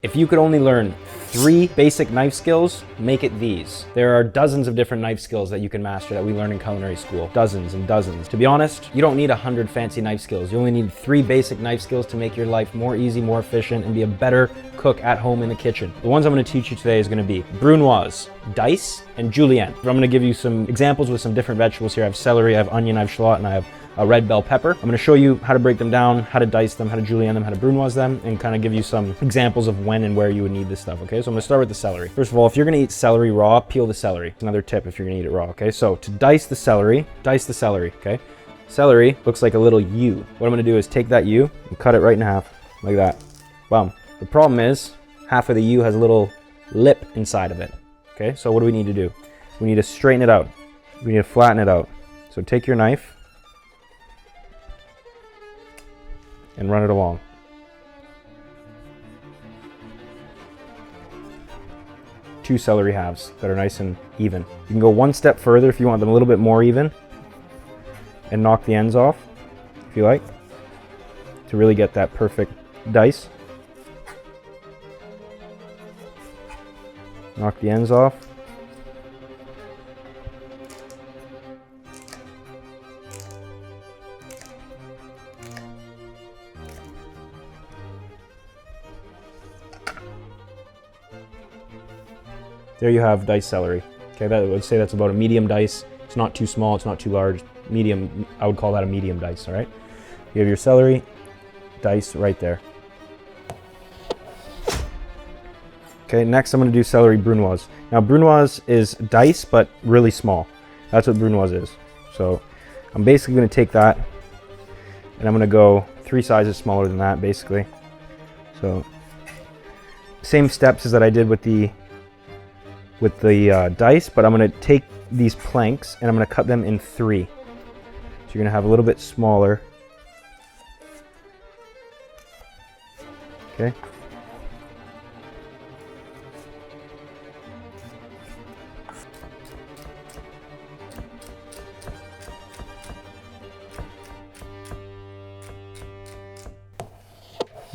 If you could only learn 3 basic knife skills, make it these. There are dozens of different knife skills that you can master that we learn in culinary school. Dozens and dozens. To be honest, you don't need 100 fancy knife skills. You only need 3 basic knife skills to make your life more easy, more efficient, and be a better cook at home in the kitchen. The ones I'm going to teach you today is going to be Brunoise, dice, and Julienne. I'm going to give you some examples with some different vegetables here. I have celery, I have onion, I have shallot, and I have a red bell pepper. I'm going to show you how to break them down, how to dice them, how to julienne them, how to brunoise them, and kind of give you some examples of when and where you would need this stuff, okay? So I'm going to start with the celery. First of all, if you're going to eat celery raw, peel the celery. Another tip if you're going to eat it raw, okay? So to dice the celery, okay? Celery looks like a little U. What I'm going to do is take that U and cut it right in half, like that. Boom. The problem is, half of the U has a little lip inside of it, okay? So what do we need to do? We need to straighten it out. We need to flatten it out. So take your knife and run it along. Two celery halves that are nice and even. You can go one step further if you want them a little bit more even and knock the ends off, if you like, to really get that perfect dice. Knock the ends off. There you have diced celery. Okay, that would say that's about a medium dice. It's not too small, it's not too large. Medium, I would call that a medium dice, all right? You have your celery dice right there. Okay, next I'm gonna do celery brunoise. Now brunoise is dice, but really small. That's what brunoise is. So I'm basically gonna take that and I'm gonna go 3 sizes smaller than that, basically. So same steps as that I did with the dice, but I'm going to take these planks and I'm going to cut them in 3. So you're going to have a little bit smaller. Okay.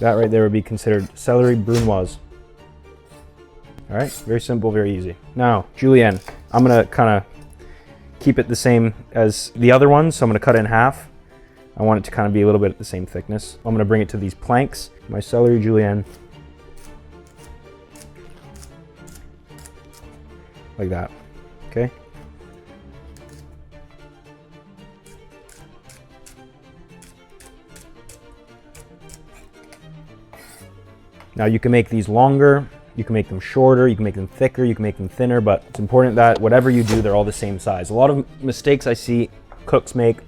That right there would be considered celery brunoise. All right, very simple, very easy. Now, julienne. I'm gonna kind of keep it the same as the other ones, so I'm gonna cut it in half. I want it to kind of be a little bit the same thickness. I'm gonna bring it to these planks, my celery julienne. Like that, okay? Now you can make these longer, you can make them shorter, you can make them thicker, you can make them thinner, but it's important that whatever you do, they're all the same size. A lot of mistakes I see cooks make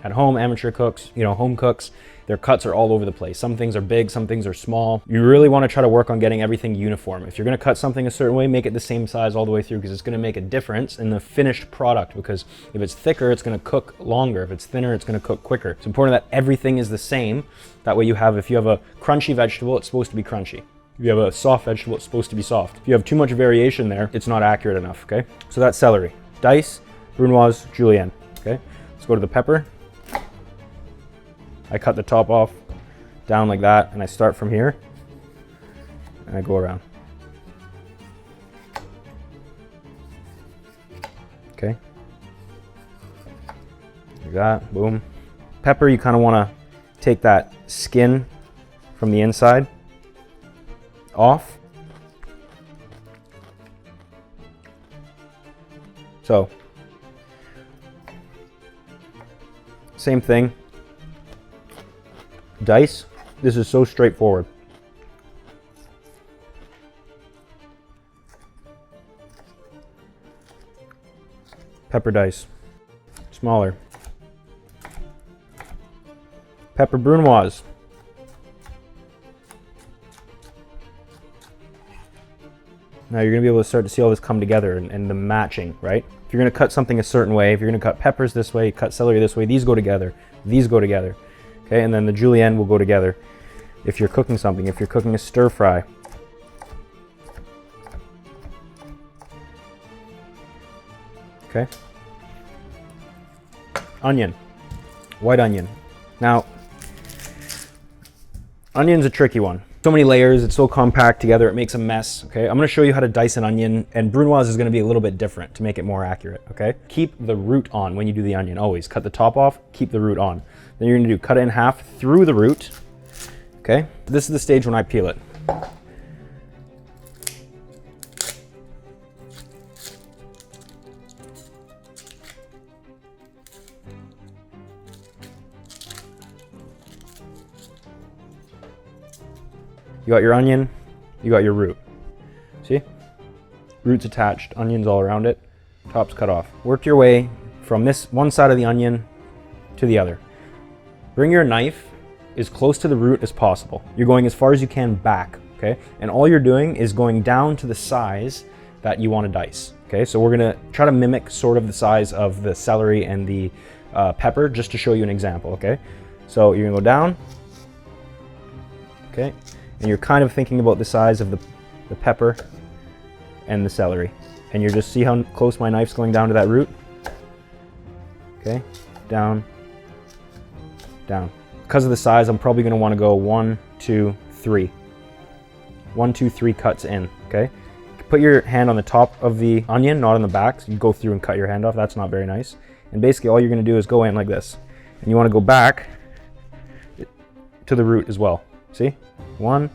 at home, amateur cooks, home cooks, their cuts are all over the place. Some things are big, some things are small. You really want to try to work on getting everything uniform. If you're going to cut something a certain way, make it the same size all the way through, because it's going to make a difference in the finished product, because if it's thicker, it's going to cook longer. If it's thinner, it's going to cook quicker. It's important that everything is the same. That way if you have a crunchy vegetable, it's supposed to be crunchy. If you have a soft vegetable, it's supposed to be soft. If you have too much variation there, it's not accurate enough, okay? So that's celery. Dice, brunoise, julienne, okay? Let's go to the pepper. I cut the top off down like that, and I start from here, and I go around. Okay. Like that, boom. Pepper, you kind of want to take that skin from the inside off. So, same thing. Dice. This is so straightforward. Pepper dice. Smaller. Pepper brunoise. Now you're going to be able to start to see all this come together and the matching, right? If you're going to cut something a certain way, if you're going to cut peppers this way, cut celery this way, these go together, okay? And then the julienne will go together. If you're cooking something, if you're cooking a stir fry, okay? Onion, white onion. Now, onion's a tricky one. So many layers, it's so compact together, it makes a mess, okay? I'm gonna show you how to dice an onion, and Brunoise is gonna be a little bit different to make it more accurate, okay? Keep the root on when you do the onion, always. Cut the top off, keep the root on. Then you're gonna cut it in half through the root, okay? This is the stage when I peel it. You got your onion, you got your root. See? Root's attached, onions all around it, top's cut off. Work your way from this one side of the onion to the other. Bring your knife as close to the root as possible. You're going as far as you can back, okay? And all you're doing is going down to the size that you want to dice, okay? So we're gonna try to mimic sort of the size of the celery and the pepper just to show you an example, okay? So you're gonna go down, okay? And you're kind of thinking about the size of the pepper and the celery. And you just see how close my knife's going down to that root? Okay, down, down. Because of the size, I'm probably gonna wanna go 1, 2, 3. 1, 2, 3 cuts in, okay? Put your hand on the top of the onion, not on the back. So you go through and cut your hand off, that's not very nice. And basically all you're gonna do is go in like this. And you wanna go back to the root as well. See? 1,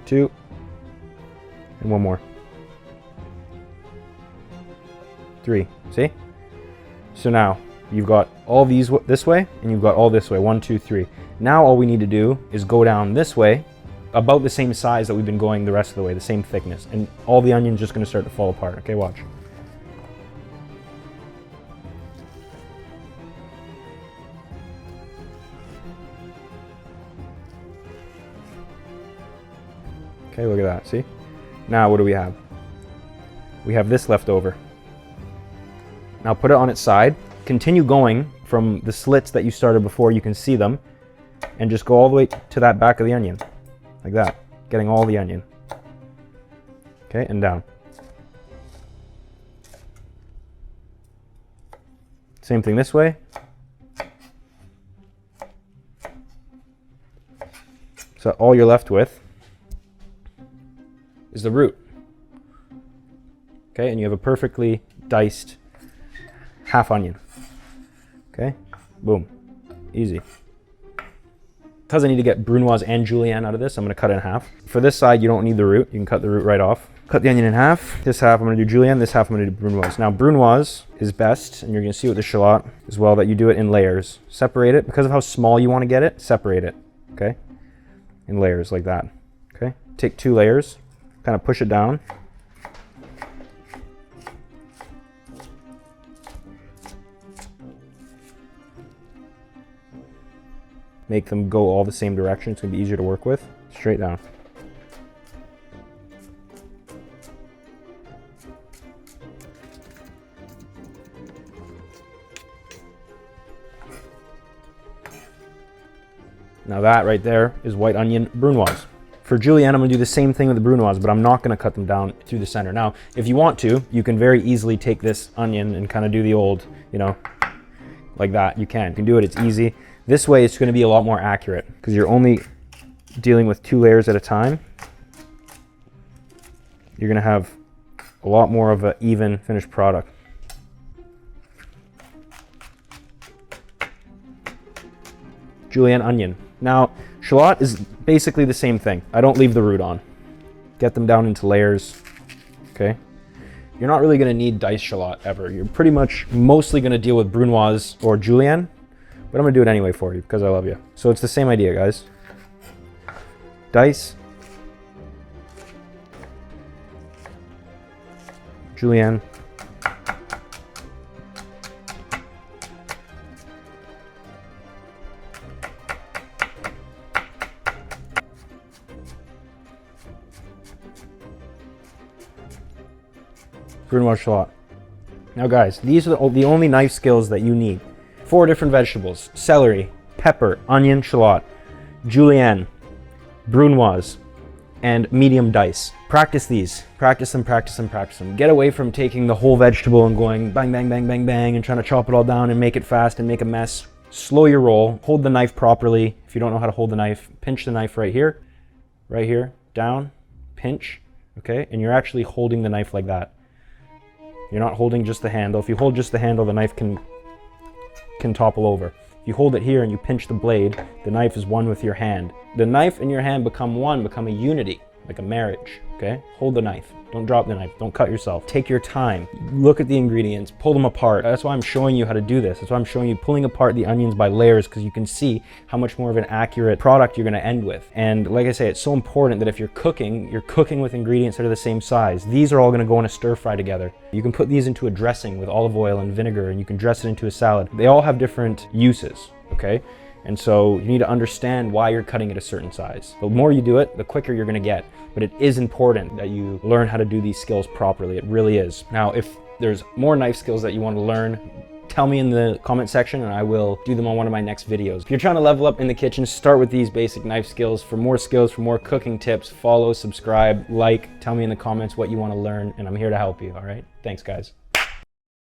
2, and 1 more. 3. See? So now you've got all these this way, and you've got all this way. 1, 2, 3. Now all we need to do is go down this way, about the same size that we've been going the rest of the way, the same thickness, and all the onion's just going to start to fall apart. Okay, watch. Okay, look at that, see? Now what do we have? We have this left over. Now put it on its side, continue going from the slits that you started before, you can see them, and just go all the way to that back of the onion, like that, getting all the onion. Okay, and down. Same thing this way. So all you're left with is the root. Okay, and you have a perfectly diced half onion. Okay, boom, easy. Because I need to get Brunoise and Julienne out of this, I'm gonna cut it in half. For this side, you don't need the root. You can cut the root right off. Cut the onion in half. This half I'm gonna do Julienne, this half I'm gonna do Brunoise. Now Brunoise is best, and you're gonna see with the shallot as well, that you do it in layers. Separate it, because of how small you wanna get it, separate it, okay? In layers like that, okay? Take 2 layers, kind of push it down. Make them go all the same direction. It's gonna be easier to work with. Straight down. Now that right there is white onion Brunoise. For Julienne, I'm gonna do the same thing with the Brunoise, but I'm not gonna cut them down through the center. Now, if you want to, you can very easily take this onion and kind of do the old, you know, like that. You can do it, it's easy. This way it's gonna be a lot more accurate because you're only dealing with 2 layers at a time. You're gonna have a lot more of an even finished product. Julienne onion. Now, shallot is basically the same thing. I don't leave the root on. Get them down into layers, okay? You're not really gonna need diced shallot ever. You're pretty much mostly gonna deal with Brunoise or Julienne, but I'm gonna do it anyway for you because I love you. So it's the same idea, guys. Dice. Julienne. Brunoise shallot. Now guys, these are the only knife skills that you need. 4 different vegetables: celery, pepper, onion, shallot, Julienne, Brunoise, and medium dice. Practice these. Practice them, practice them, practice them. Get away from taking the whole vegetable and going bang, bang, bang, bang, bang, and trying to chop it all down and make it fast and make a mess. slow your roll, hold the knife properly. If you don't know how to hold the knife, pinch the knife right here, down, pinch, okay? And you're actually holding the knife like that. You're not holding just the handle. If you hold just the handle, the knife can topple over. If you hold it here and you pinch the blade, the knife is one with your hand. The knife and your hand become one, become a unity, like a marriage, okay? Hold the knife. Don't drop the knife. Don't cut yourself. Take your time. Look at the ingredients. Pull them apart. That's why I'm showing you how to do this. That's why I'm showing you pulling apart the onions by layers, because you can see how much more of an accurate product you're going to end with. And like I say, it's so important that if you're cooking with ingredients that are the same size. These are all going to go in a stir fry together. You can put these into a dressing with olive oil and vinegar, and you can dress it into a salad. They all have different uses, okay? And so you need to understand why you're cutting it a certain size. The more you do it, the quicker you're gonna get. But it is important that you learn how to do these skills properly. It really is. Now, if there's more knife skills that you want to learn, tell me in the comment section and I will do them on one of my next videos. If you're trying to level up in the kitchen, start with these basic knife skills. For more skills, for more cooking tips, follow, subscribe, like, tell me in the comments what you want to learn, and I'm here to help you, all right? Thanks, guys.